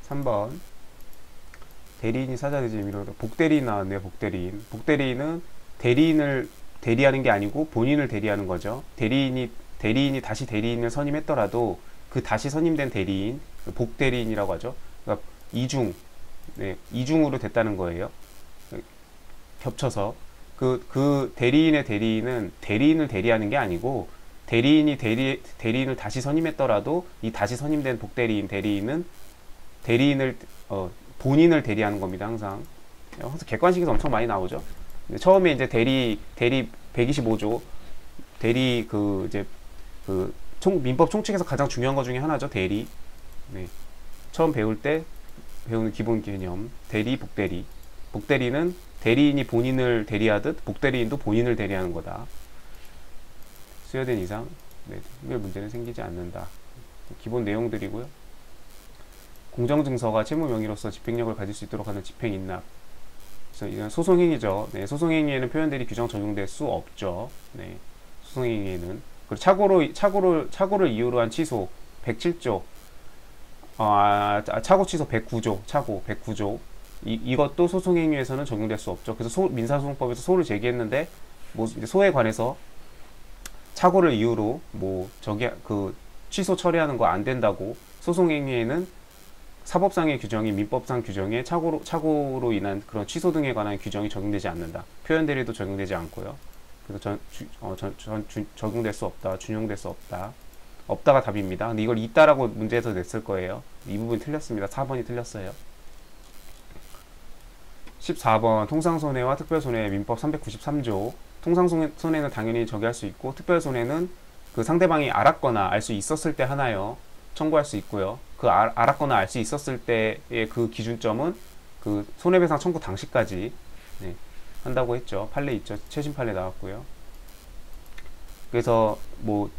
3번 대리인이 사자되지 의미로 복대리인 나왔네요. 복대리인. 복대리인은 대리인을 대리하는 게 아니고 본인을 대리하는 거죠. 대리인이 다시 대리인을 선임했더라도 그 다시 선임된 대리인, 복대리인이라고 하죠. 그러니까 이중, 네, 이중으로 됐다는 거예요. 겹쳐서 그 대리인의 대리인은 대리인을 대리하는 게 아니고 대리인을 다시 선임했더라도 이 다시 선임된 대리인은 대리인을 본인을 대리하는 겁니다. 항상 객관식에서 엄청 많이 나오죠. 처음에 이제 대리 125조 대리 이제 민법 총칙에서 가장 중요한 것 중에 하나죠. 대리. 네. 처음 배울 때 배우는 기본 개념 대리 복대리. 복대리는 대리인이 본인을 대리하듯 복대리인도 본인을 대리하는 거다. 수여된 이상 특별 문제는 생기지 않는다. 기본 내용들이고요. 공정증서가 채무 명의로서 집행력을 가질 수 있도록 하는 집행인납. 그래서 이건 소송행위죠. 네, 소송행위에는 표현들이 규정 적용될 수 없죠. 네, 소송행위에는. 그리고 착오를 이유로 한 취소 107조. 착오 취소 109조. 착오 109조. 이것도 소송행위에서는 적용될 수 없죠. 그래서 민사소송법에서 소를 제기했는데 이제 소에 관해서 착오를 이유로 취소 처리하는 거 안 된다고. 소송행위에는 사법상의 규정이 민법상 규정에 착오로 인한 그런 취소 등에 관한 규정이 적용되지 않는다. 표현 대리도 적용되지 않고요. 그래서 적용될 수 없다. 준용될 수 없다. 없다가 답입니다. 근데 이걸 있다라고 문제에서 냈을 거예요. 이 부분이 틀렸습니다. 4번이 틀렸어요. 14번 통상손해와 특별손해 민법 393조. 통상손해는 당연히 저기할 수 있고 특별손해는 그 상대방이 알았거나 알 수 있었을 때 하나요. 청구할 수 있고요. 알았거나 알 수 있었을 때의 그 기준점은 그 손해배상 청구 당시까지 한다고 했죠. 판례 있죠. 최신 판례 나왔고요. 그래서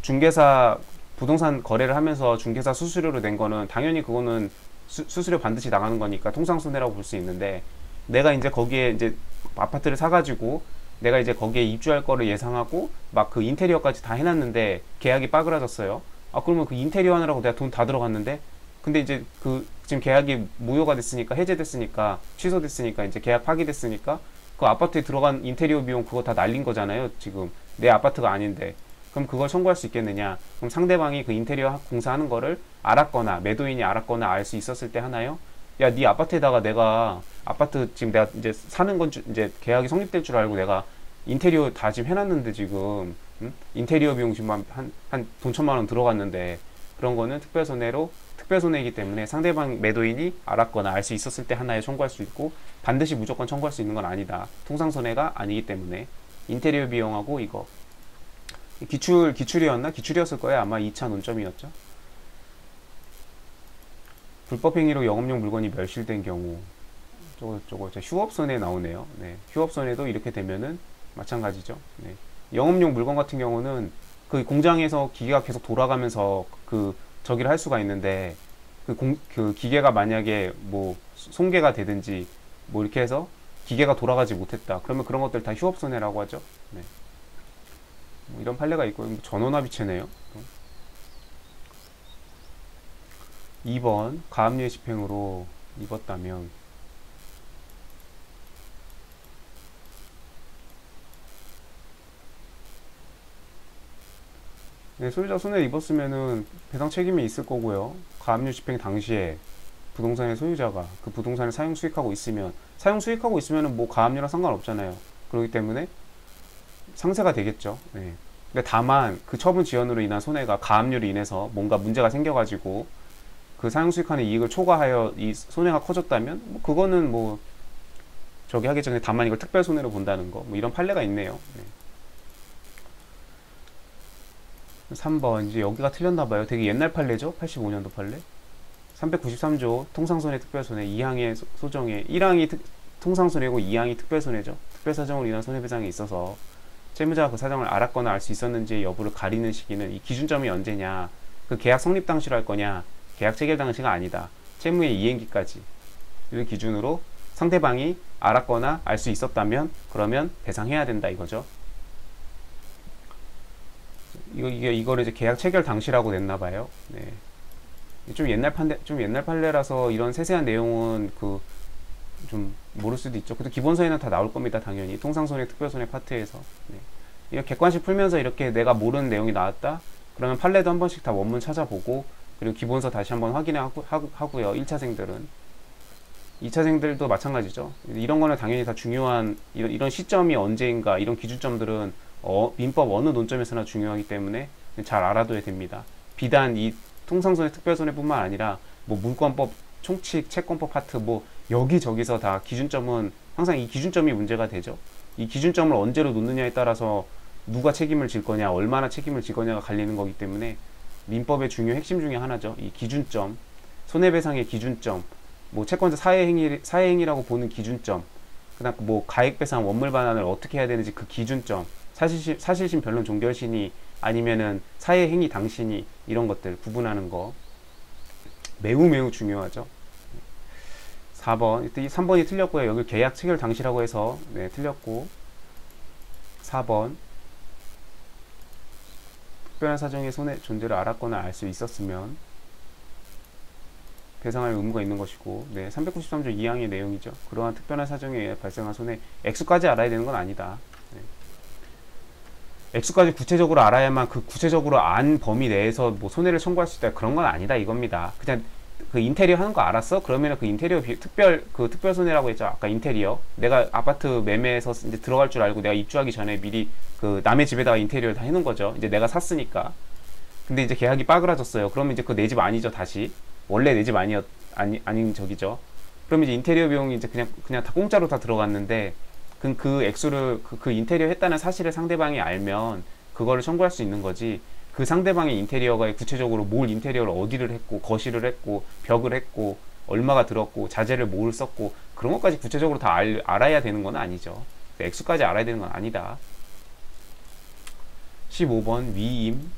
중개사 부동산 거래를 하면서 중개사 수수료로 낸 거는 당연히 그거는 수수료 반드시 나가는 거니까 통상손해라고 볼 수 있는데, 내가 이제 거기에 이제 아파트를 사가지고 내가 이제 거기에 입주할 거를 예상하고 막 그 인테리어까지 다 해놨는데 계약이 빠그라졌어요. 그러면 그 인테리어 하느라고 내가 돈 다 들어갔는데, 근데 이제 지금 계약이 무효가 됐으니까, 해제됐으니까, 취소됐으니까, 이제 계약 파기됐으니까 그 아파트에 들어간 인테리어 비용 그거 다 날린 거잖아요. 지금 내 아파트가 아닌데. 그럼 그걸 청구할 수 있겠느냐? 그럼 상대방이 그 인테리어 공사하는 거를 알았거나 매도인이 알았거나 알 수 있었을 때 하나요? 야, 네 아파트에다가 내가 아파트 지금 내가 이제 사는 건 이제 계약이 성립될 줄 알고 내가 인테리어 다 지금 해놨는데 지금 인테리어 비용 지금 한 돈 1,000만 원 들어갔는데, 그런 거는 특별손해이기 때문에 상대방 매도인이 알았거나 알 수 있었을 때 하나에 청구할 수 있고, 반드시 무조건 청구할 수 있는 건 아니다. 통상손해가 아니기 때문에. 인테리어 비용하고 이거 기출이었을 거예요. 아마 2차 논점이었죠. 불법행위로 영업용 물건이 멸실된 경우, 저거 휴업손해 나오네요. 네, 휴업손해도 이렇게 되면은 마찬가지죠. 네. 영업용 물건 같은 경우는 그 공장에서 기계가 계속 돌아가면서 저기를 할 수가 있는데, 그 기계가 만약에 손괴가 되든지 이렇게 해서 기계가 돌아가지 못했다. 그러면 그런 것들 다 휴업손해라고 하죠. 네. 이런 판례가 있고, 전원합의체네요. 2번 가압류의 집행으로 입었다면, 네, 소유자 손해를 입었으면은 배상 책임이 있을 거고요. 가압류 집행 당시에 부동산의 소유자가 그 부동산을 사용 수익하고 있으면은 가압류랑 상관없잖아요. 그렇기 때문에 상세가 되겠죠. 네. 근데 다만 그 처분 지연으로 인한 손해가 가압류로 인해서 뭔가 문제가 생겨가지고 그 사용 수익하는 이익을 초과하여 이 손해가 커졌다면 그거는 저기 하기 전에 다만 이걸 특별 손해로 본다는 거, 이런 판례가 있네요. 네. 3번 이제 여기가 틀렸나봐요. 되게 옛날 판례죠. 85년도 판례. 393조 통상손해 특별손해 2항의 소정에 1항이 통상손해고 2항이 특별손해죠. 특별사정으로 인한 손해배상에 있어서 채무자가 그 사정을 알았거나 알 수 있었는지의 여부를 가리는 시기는 이 기준점이 언제냐, 그 계약 성립 당시로 할 거냐, 계약 체결 당시가 아니다, 채무의 이행기까지 이 기준으로 상대방이 알았거나 알 수 있었다면 그러면 배상해야 된다 이거죠. 이거를 이제 계약 체결 당시라고 냈나봐요. 네. 좀 옛날 판례라서 이런 세세한 내용은 그 좀 모를 수도 있죠. 그래도 기본서에는 다 나올 겁니다. 당연히 통상손해, 특별손해 파트에서. 네. 이렇게 객관식 풀면서 이렇게 내가 모르는 내용이 나왔다. 그러면 판례도 한 번씩 다 원문 찾아보고 그리고 기본서 다시 한번 하고요. 1차생들은. 2차생들도 마찬가지죠. 이런 거는 당연히 다 중요한 이런 시점이 언제인가 이런 기준점들은 민법 어느 논점에서나 중요하기 때문에 잘 알아둬야 됩니다. 비단 이 통상손해, 특별손해뿐만 아니라 뭐 물권법, 총칙, 채권법 파트 뭐 여기저기서 다 기준점은 항상 이 기준점이 문제가 되죠. 이 기준점을 언제로 놓느냐에 따라서 누가 책임을 질 거냐, 얼마나 책임을 질 거냐가 갈리는 거기 때문에 민법의 중요 핵심 중에 하나죠. 이 기준점, 손해배상의 기준점, 뭐 채권자 사회행위라고 보는 기준점, 그다음 뭐 가액배상 원물 반환을 어떻게 해야 되는지 그 기준점, 사실심 변론 종결신이 아니면은 사회행위 당신이 이런 것들 구분하는 거 매우 중요하죠. 4번, 3번이 틀렸고요. 여기 계약 체결 당시라고 해서 네, 틀렸고 4번 특별한 사정의 손해 존재를 알았거나 알 수 있었으면 배상할 의무가 있는 것이고 네, 393조 2항의 내용이죠. 그러한 특별한 사정에 의해 발생한 손해 액수까지 알아야 되는 건 아니다. 네. 액수까지 구체적으로 알아야만 그 구체적으로 안 범위 내에서 뭐 손해를 청구할 수 있다 그런 건 아니다 이겁니다. 그냥 그 인테리어 하는 거 알았어? 그러면 그 인테리어 특별 손해라고 했죠. 아까 인테리어. 내가 아파트 매매해서 이제 들어갈 줄 알고 내가 입주하기 전에 미리 그 남의 집에다가 인테리어를 다 해놓은 거죠. 이제 내가 샀으니까. 근데 이제 계약이 빠그라졌어요. 그러면 이제 그 내 집 아니죠, 다시. 원래 내 집 아닌 저기죠. 그러면 이제 인테리어 비용이 이제 그냥 다 공짜로 다 들어갔는데 그 액수를 그 인테리어 했다는 사실을 상대방이 알면 그거를 청구할 수 있는 거지. 그 상대방의 인테리어가 구체적으로 뭘 인테리어를 어디를 했고 거실을 했고 벽을 했고 얼마가 들었고 자재를 뭘 썼고 그런 것까지 구체적으로 다 알아야 되는 건 아니죠. 액수까지 알아야 되는 건 아니다. 15번 위임.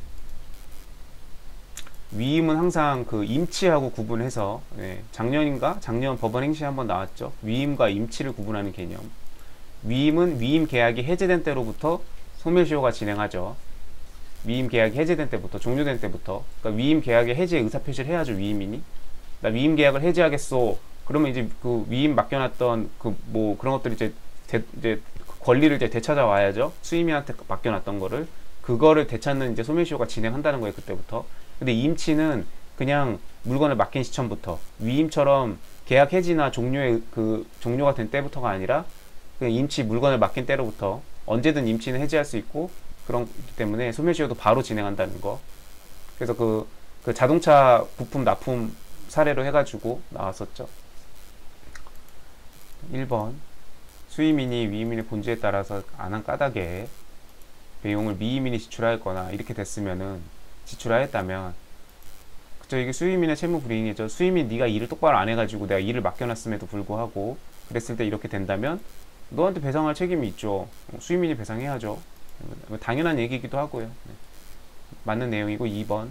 위임은 항상 그 임치하고 구분해서 작년 법원 행시에 한번 나왔죠. 위임과 임치를 구분하는 개념. 위임은 위임 계약이 해제된 때로부터 소멸시효가 진행하죠. 위임 계약이 해제된 때부터, 종료된 때부터. 그러니까 위임 계약의 해제 의사표시를 해야죠, 위임인이. 나 위임 계약을 해제하겠소. 그러면 이제 그 위임 맡겨놨던 그 뭐 그런 것들이 이제 권리를 이제 되찾아 와야죠. 수임인한테 맡겨놨던 거를. 그거를 되찾는 이제 소멸시효가 진행한다는 거예요, 그때부터. 근데 임치는 그냥 물건을 맡긴 시점부터 위임처럼 계약 해지나 종료가 된 때부터가 아니라 그냥 임치 물건을 맡긴 때로부터 언제든 임치는 해지할 수 있고 그렇기 때문에 소멸시효도 바로 진행한다는 거. 그래서 그 자동차 부품 납품 사례로 해가지고 나왔었죠. 1번 수임인이 위임인의 본질에 따라서 안 한 까닭에 비용을 미임인이 지출하였거나 이렇게 됐으면은 지출하였다면 그쵸, 이게 수임인의 채무 불이행이죠. 수임인 네가 일을 똑바로 안 해가지고 내가 일을 맡겨놨음에도 불구하고 그랬을 때 이렇게 된다면 너한테 배상할 책임이 있죠. 수임인이 배상해야죠. 당연한 얘기이기도 하고요. 네. 맞는 내용이고 2번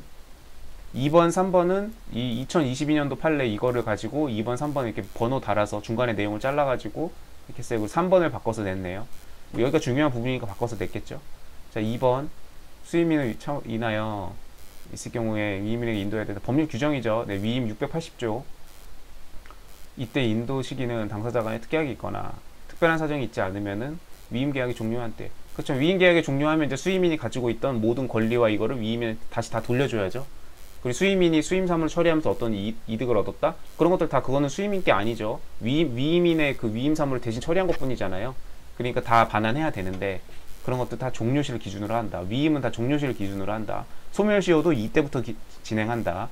3번은 이 2022년도 판례 이거를 가지고 2번 3번 이렇게 번호 달아서 중간에 내용을 잘라가지고 이렇게 쓰고 3번을 바꿔서 냈네요. 뭐 여기가 중요한 부분이니까 바꿔서 냈겠죠. 자 2번 수임인을 인하여 있을 경우에 위임인에게 인도해야 된다. 법률 규정이죠. 네, 위임 680조. 이때 인도 시기는 당사자 간에 특약이 있거나 특별한 사정이 있지 않으면은 위임 계약이 종료한 때. 그렇죠. 위임 계약이 종료하면 이제 수임인이 가지고 있던 모든 권리와 이거를 위임에 다시 다 돌려줘야죠. 그리고 수임인이 수임 사무를 처리하면서 어떤 이득을 얻었다? 그런 것들 다 그거는 수임인 게 아니죠. 위임인의 그 위임 사무를 대신 처리한 것 뿐이잖아요. 그러니까 다 반환해야 되는데 그런 것도 다 종료시를 기준으로 한다. 위임은 다 종료시를 기준으로 한다. 소멸시효도 이때부터 진행한다.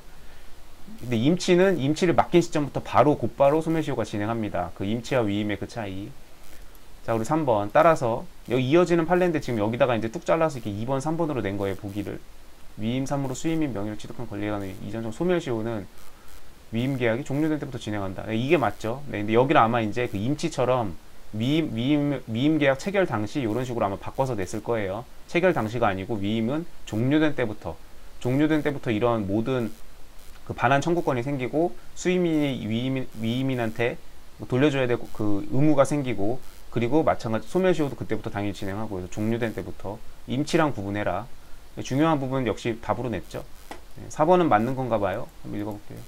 근데 임치를 맡긴 시점부터 곧바로 소멸시효가 진행합니다. 그 임치와 위임의 그 차이. 자, 그리고 3번. 따라서 여기 이어지는 판례인데 지금 여기다가 이제 뚝 잘라서 이렇게 2번, 3번으로 낸 거예요, 보기를. 위임 3으로 수임인 명의를 취득한 권리에 관한 이전적 소멸시효는 위임 계약이 종료된 때부터 진행한다. 네, 이게 맞죠. 네, 근데 여기는 아마 이제 그 임치처럼 위임 계약 체결 당시 이런 식으로 아마 바꿔서 냈을 거예요. 체결 당시가 아니고 위임은 종료된 때부터 이런 모든 그 반환 청구권이 생기고 수임인이 위임인한테 돌려줘야 되고 그 의무가 생기고 그리고 마찬가지 소멸시효도 그때부터 당연히 진행하고 그래서 종료된 때부터 임치랑 구분해라. 중요한 부분 역시 답으로 냈죠. 4번은 맞는 건가 봐요. 한번 읽어볼게요.